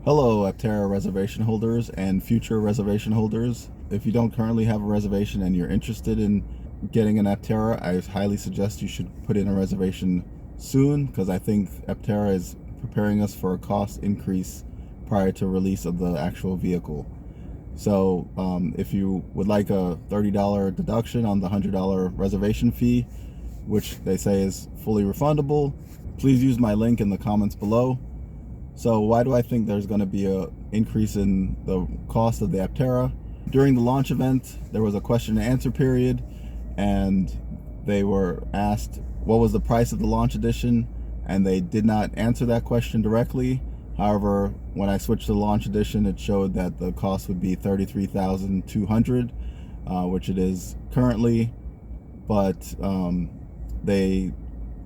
Hello, Aptera reservation holders and future reservation holders. If you don't currently have a reservation and you're interested in getting an Aptera, I highly suggest you should put in a reservation soon, because I think Aptera is preparing us for a cost increase prior to release of the actual vehicle. So if you would like a $30 deduction on the $100 reservation fee, which they say is fully refundable, please use my link in the comments below. So why do I think there's going to be an increase in the cost of the Aptera? During the launch event, there was a question and answer period, and they were asked what was the price of the launch edition, and they did not answer that question directly. However, when I switched to the launch edition, it showed that the cost would be $33,200, which it is currently, but they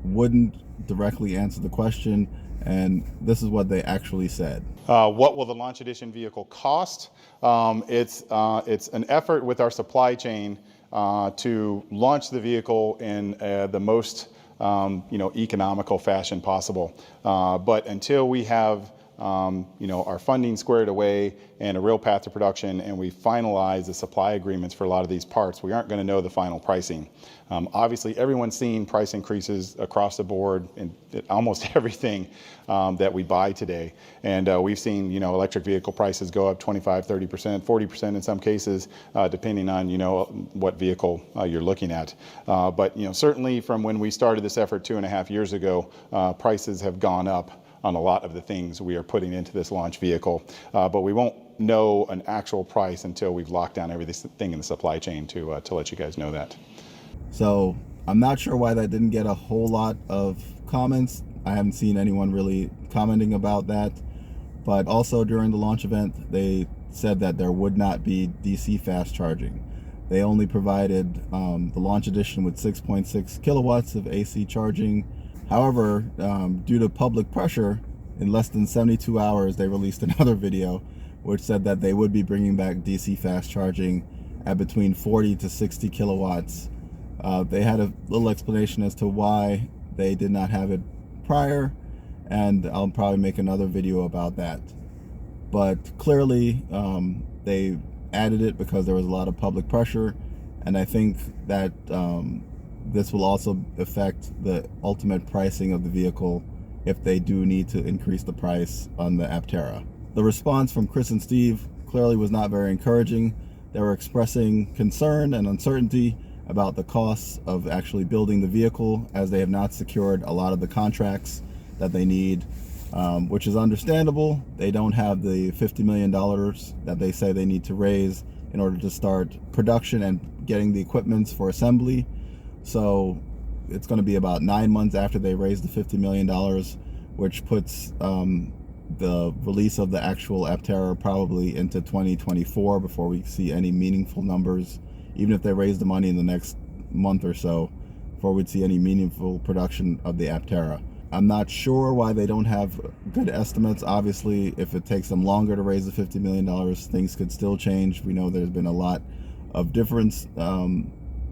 wouldn't directly answer the question. And this is what they actually said. What will the launch edition vehicle cost? It's an effort with our supply chain to launch the vehicle in the most economical fashion possible. But until we have our funding squared away and a real path to production, and we finalize the supply agreements for a lot of these parts, we aren't going to know the final pricing. Obviously, everyone's seen price increases across the board in almost everything that we buy today. And we've seen, electric vehicle prices go up 25, 30%, 40% in some cases, depending on, what vehicle you're looking at. But certainly from when we started this effort 2.5 years ago, prices have gone up on a lot of the things we are putting into this launch vehicle. But we won't know an actual price until we've locked down everything in the supply chain to let you guys know that. So I'm not sure why that didn't get a whole lot of comments. I haven't seen anyone really commenting about that. But also during the launch event, they said that there would not be DC fast charging. They only provided the launch edition with 6.6 kilowatts of AC charging. However, due to public pressure, in less than 72 hours, they released another video which said that they would be bringing back DC fast charging at between 40 to 60 kilowatts. They had a little explanation as to why they did not have it prior, and I'll probably make another video about that. But clearly, they added it because there was a lot of public pressure, and I think that this will also affect the ultimate pricing of the vehicle if they do need to increase the price on the Aptera. The response from Chris and Steve clearly was not very encouraging. They were expressing concern and uncertainty about the costs of actually building the vehicle, as they have not secured a lot of the contracts that they need, which is understandable. They don't have the $50 million that they say they need to raise in order to start production and getting the equipment for assembly. So it's going to be about 9 months after they raise the $50 million, which puts the release of the actual Aptera probably into 2024 before we see any meaningful numbers, even if they raise the money in the next month or so, before we'd see any meaningful production of the Aptera. I'm not sure why they don't have good estimates. Obviously, if it takes them longer to raise the $50 million, things could still change. We know there's been a lot of difference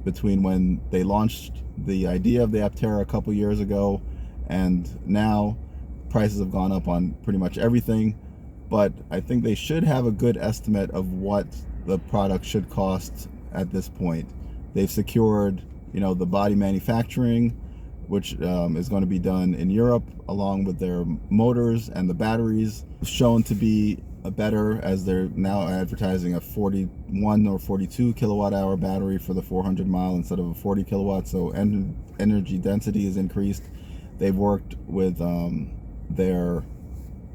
between when they launched the idea of the Aptera a couple years ago and now. Prices have gone up on pretty much everything, but I think they should have a good estimate of what the product should cost at this point. They've secured, the body manufacturing, which is going to be done in Europe, along with their motors and the batteries, shown to be better, as they're now advertising a 41 or 42 kilowatt hour battery for the 400 mile instead of a 40 kilowatt. So energy density is increased. They've worked with their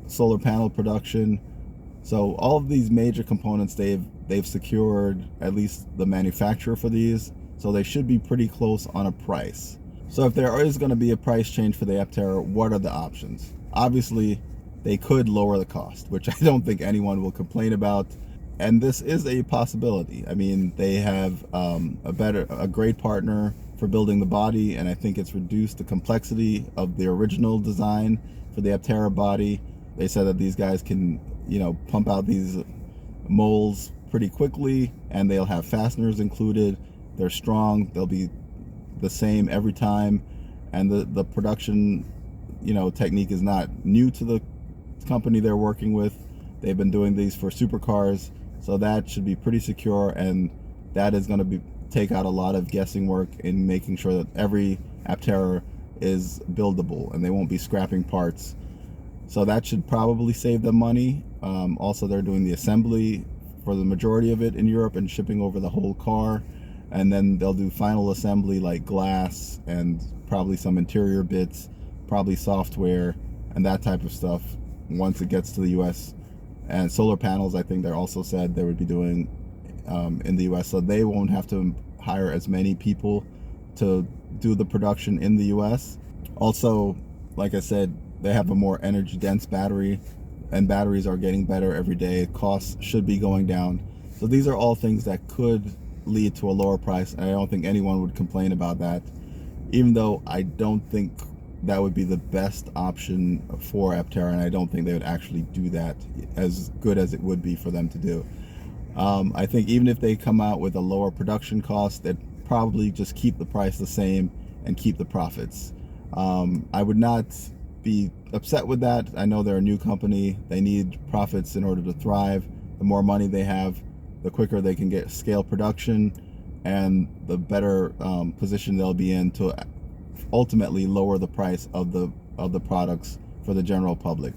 solar panel production. So all of these major components, they've secured at least the manufacturer for these, so they should be pretty close on a price. So if there is going to be a price change for the Aptera, what are the options? Obviously, they could lower the cost, which I don't think anyone will complain about, and this is a possibility. I mean, they have a great partner for building the body, and I think it's reduced the complexity of the original design for the Aptera body. They said that these guys can, pump out these molds pretty quickly, and they'll have fasteners included. They're strong. They'll be the same every time, and the production, technique is not new to the company they're working with. They've been doing these for supercars, so that should be pretty secure, and that is going to take out a lot of guessing work in making sure that every Aptera is buildable and they won't be scrapping parts. So that should probably save them money. Also, they're doing the assembly for the majority of it in Europe and shipping over the whole car, and then they'll do final assembly like glass and probably some interior bits, probably software and that type of stuff once it gets to the US. And solar panels, I think they also said they would be doing in the US, so they won't have to hire as many people to do the production in the US. Also, like I said, they have a more energy dense battery, and batteries are getting better every day. Costs should be going down. So these are all things that could lead to a lower price, and I don't think anyone would complain about that, even though I don't think that would be the best option for Aptera, and I don't think they would actually do that as good as it would be for them to do. I think even if they come out with a lower production cost, they'd probably just keep the price the same and keep the profits. I would not be upset with that. I know they're a new company. They need profits in order to thrive. The more money they have, the quicker they can get scale production, and the better position they'll be in to ultimately lower the price of the products for the general public.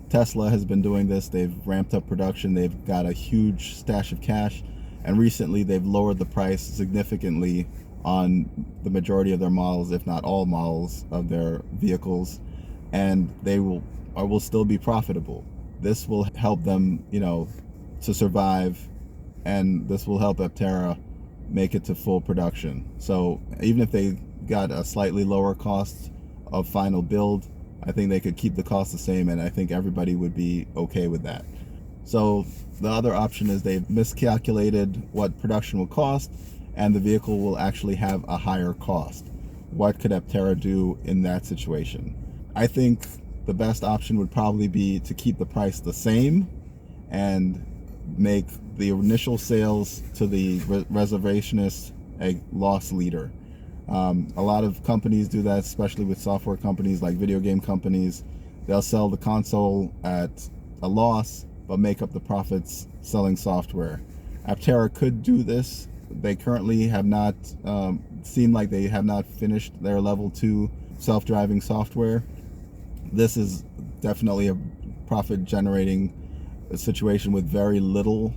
Tesla has been doing this. They've ramped up production. They've got a huge stash of cash, and recently they've lowered the price significantly on the majority of their models, if not all models of their vehicles, and they will still be profitable. This will help them, to survive, and this will help Aptera make it to full production. So even if they got a slightly lower cost of final build, I think they could keep the cost the same, and I think everybody would be okay with that. So the other option is they've miscalculated what production will cost, and the vehicle will actually have a higher cost. What could Aptera do in that situation? I think the best option would probably be to keep the price the same and make the initial sales to the reservationists a loss leader. A lot of companies do that, especially with software companies like video game companies. They'll sell the console at a loss, but make up the profits selling software. Aptera could do this. They currently have not, seem like they have not finished their level 2 self-driving software. This is definitely a profit generating situation with very little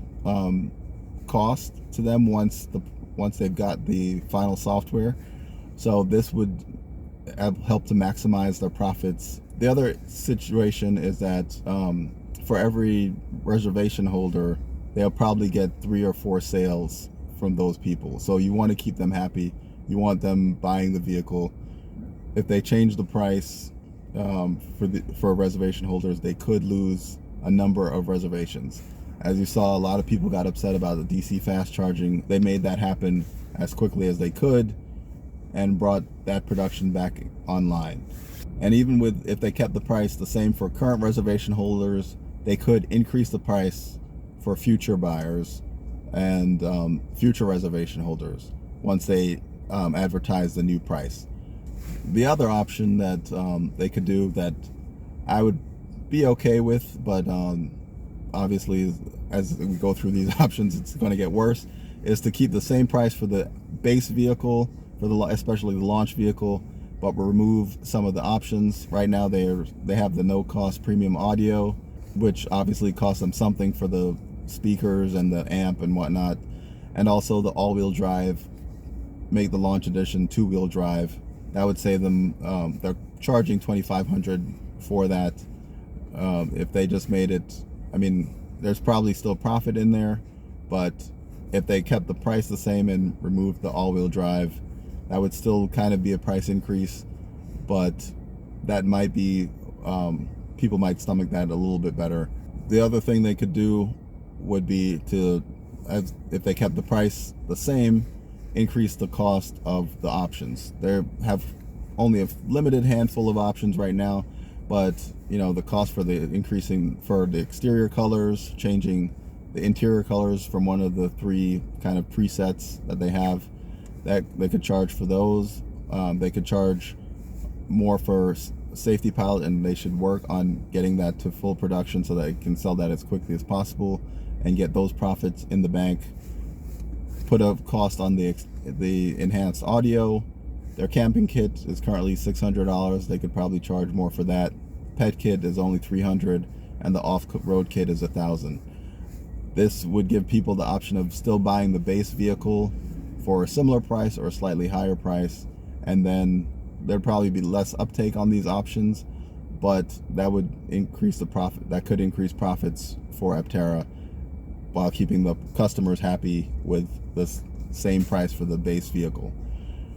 cost to them once they've got the final software. So this would help to maximize their profits. The other situation is that for every reservation holder, they'll probably get 3 or 4 sales from those people. So you want to keep them happy. You want them buying the vehicle. If they change the price for reservation holders, they could lose a number of reservations. As you saw, a lot of people got upset about the DC fast charging. They made that happen as quickly as they could and brought that production back online. And even if they kept the price the same for current reservation holders, they could increase the price for future buyers and future reservation holders once they advertise the new price. The other option that they could do that I would be okay with, but obviously as we go through these options it's going to get worse, is to keep the same price for the base vehicle, especially the launch vehicle, but remove some of the options. Right now they have the no-cost premium audio, which obviously costs them something for the speakers and the amp and whatnot, and also the all-wheel drive. Make the launch edition 2-wheel drive. That would save them. They're charging $2,500 for that. If they just made it, I mean, there's probably still profit in there, but if they kept the price the same and removed the all-wheel drive, that would still kind of be a price increase, but that might be, people might stomach that a little bit better. The other thing they could do would be to, if they kept the price the same, increase the cost of the options. They have only a limited handful of options right now, but the cost for the increasing for the exterior colors, changing the interior colors from one of the 3 kind of presets that they have, that they could charge for those. They could charge more for safety pilot, and they should work on getting that to full production so that it can sell that as quickly as possible and get those profits in the bank. Put a cost on the enhanced audio. Their camping kit is currently $600. They could probably charge more for that. Pet kit is only $300, and the off-road kit is $1,000. This would give people the option of still buying the base vehicle for a similar price or a slightly higher price, and then there'd probably be less uptake on these options, but that would increase the profit. That could increase profits for Aptera while keeping the customers happy with the same price for the base vehicle.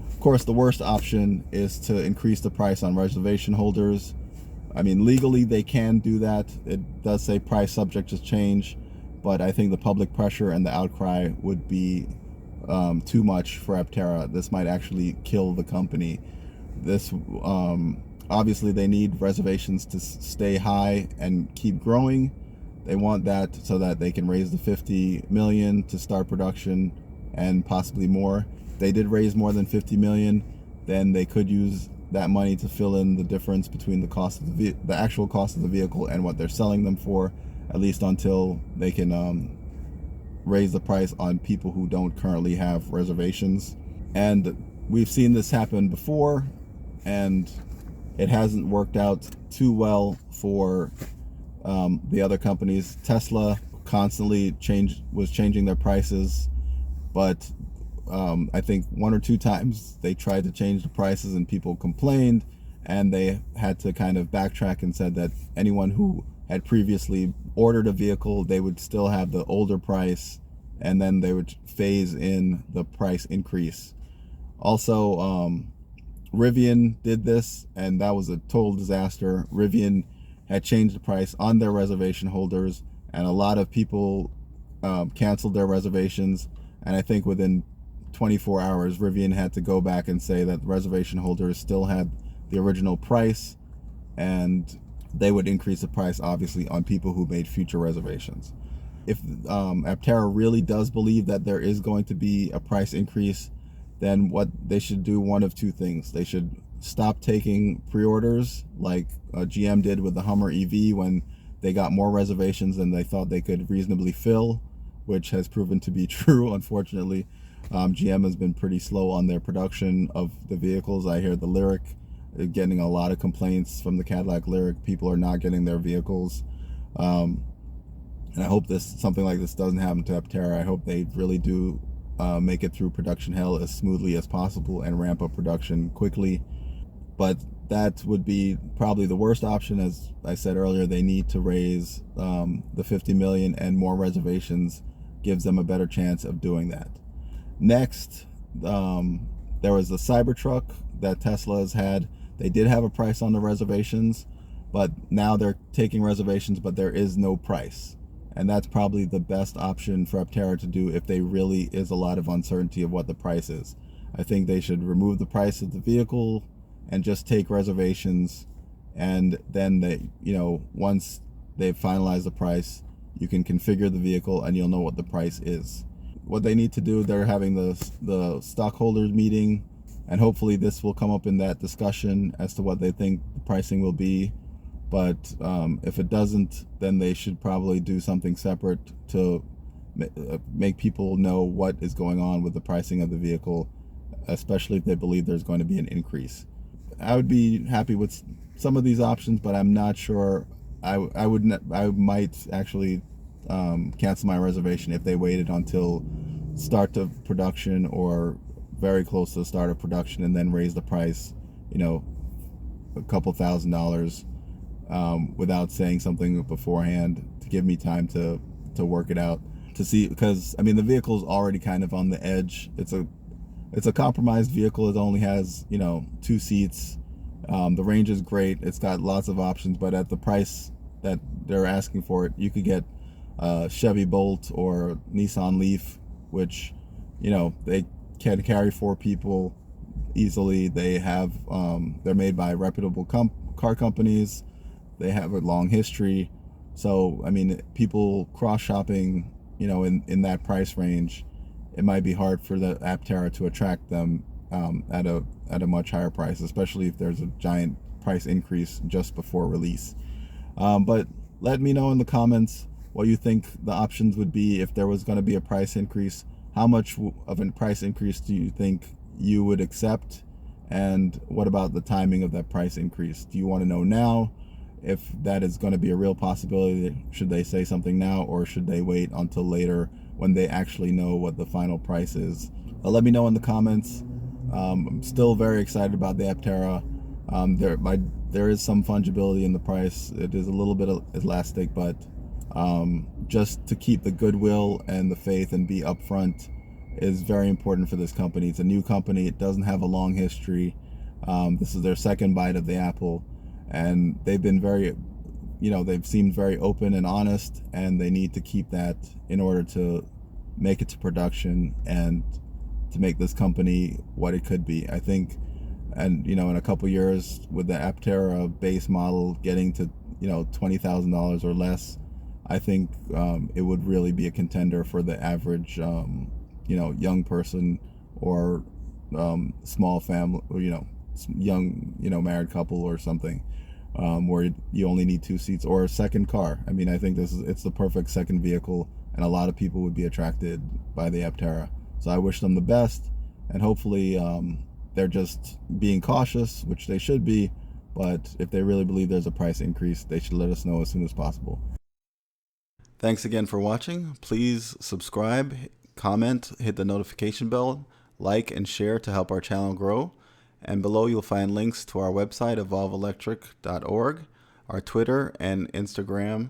Of course, the worst option is to increase the price on reservation holders. I mean, legally they can do that. It does say price subject to change, but I think the public pressure and the outcry would be too much for Aptera. This might actually kill the company. This obviously they need reservations to stay high and keep growing. They want that so that they can raise the $50 million to start production and possibly more. If they did raise more than $50 million, then they could use that money to fill in the difference between the cost of the actual cost of the vehicle and what they're selling them for, at least until they can raise the price on people who don't currently have reservations. And we've seen this happen before, and it hasn't worked out too well for the other companies. Tesla constantly was changing their prices, but I think 1 or 2 times they tried to change the prices and people complained, and they had to kind of backtrack and said that anyone who had previously ordered a vehicle, they would still have the older price, and then they would phase in the price increase. Also, Rivian did this, and that was a total disaster. Rivian had changed the price on their reservation holders, and a lot of people canceled their reservations, and I think within 24 hours Rivian had to go back and say that the reservation holders still had the original price, and they would increase the price obviously on people who made future reservations. If Aptera really does believe that there is going to be a price increase, then what they should do, one of 2 things. They should stop taking pre-orders like GM did with the Hummer EV when they got more reservations than they thought they could reasonably fill, which has proven to be true, unfortunately. GM has been pretty slow on their production of the vehicles. I hear the Lyric getting a lot of complaints from the Cadillac Lyric. People are not getting their vehicles. And I hope something like this doesn't happen to Aptera. I hope they really do make it through production hell as smoothly as possible and ramp up production quickly. But that would be probably the worst option. As I said earlier, they need to raise the $50 million, and more reservations gives them a better chance of doing that. Next, there was the Cybertruck that Tesla has had. They did have a price on the reservations, but now they're taking reservations, but there is no price. And that's probably the best option for Aptera to do if there really is a lot of uncertainty of what the price is. I think they should remove the price of the vehicle and just take reservations, and then they, once they've finalized the price, you can configure the vehicle and you'll know what the price is. What they need to do, they're having the stockholders meeting, and hopefully this will come up in that discussion as to what they think the pricing will be. But if it doesn't, then they should probably do something separate to make people know what is going on with the pricing of the vehicle, especially if they believe there's going to be an increase. I would be happy with some of these options, but I'm not sure. I might actually cancel my reservation if they waited until start of production or very close to the start of production and then raise the price, a couple $1,000 without saying something beforehand to give me time to work it out, to see, because I mean the vehicle is already kind of on the edge. It's a compromised vehicle. It only has 2 seats. The range is great. It's got lots of options, but at the price that they're asking for it, you could get Chevy Bolt or Nissan Leaf, which they can carry 4 people easily. They have they're made by reputable car companies. They have a long history. So I mean, people cross shopping in that price range, it might be hard for the Aptera to attract them at a much higher price, especially if there's a giant price increase just before release. But let me know in the comments what you think the options would be if there was going to be a price increase. How much of a price increase do you think you would accept? And what about the timing of that price increase? Do you want to know now if that is going to be a real possibility? Should they say something now, or should they wait until later when they actually know what the final price is? Let me know in the comments. I'm still very excited about the Aptera. There is some fungibility in the price. It is a little bit elastic, but just to keep the goodwill and the faith and be upfront is very important for this company. It's a new company. It doesn't have a long history. This is their second bite of the apple, and they've been they've seemed very open and honest, and they need to keep that in order to make it to production and to make this company what it could be. I think, and in a couple years with the Aptera base model getting to $20,000 or less, I think it would really be a contender for the average young person or small family, or young married couple or something, where you only need 2 seats or a second car. I mean, I think it's the perfect second vehicle, and a lot of people would be attracted by the Aptera. So I wish them the best, and hopefully they're just being cautious, which they should be, but if they really believe there's a price increase, they should let us know as soon as possible. Thanks again for watching. Please subscribe, comment, hit the notification bell, like and share to help our channel grow. And below you'll find links to our website, Evolv-Electric.org, our Twitter and Instagram,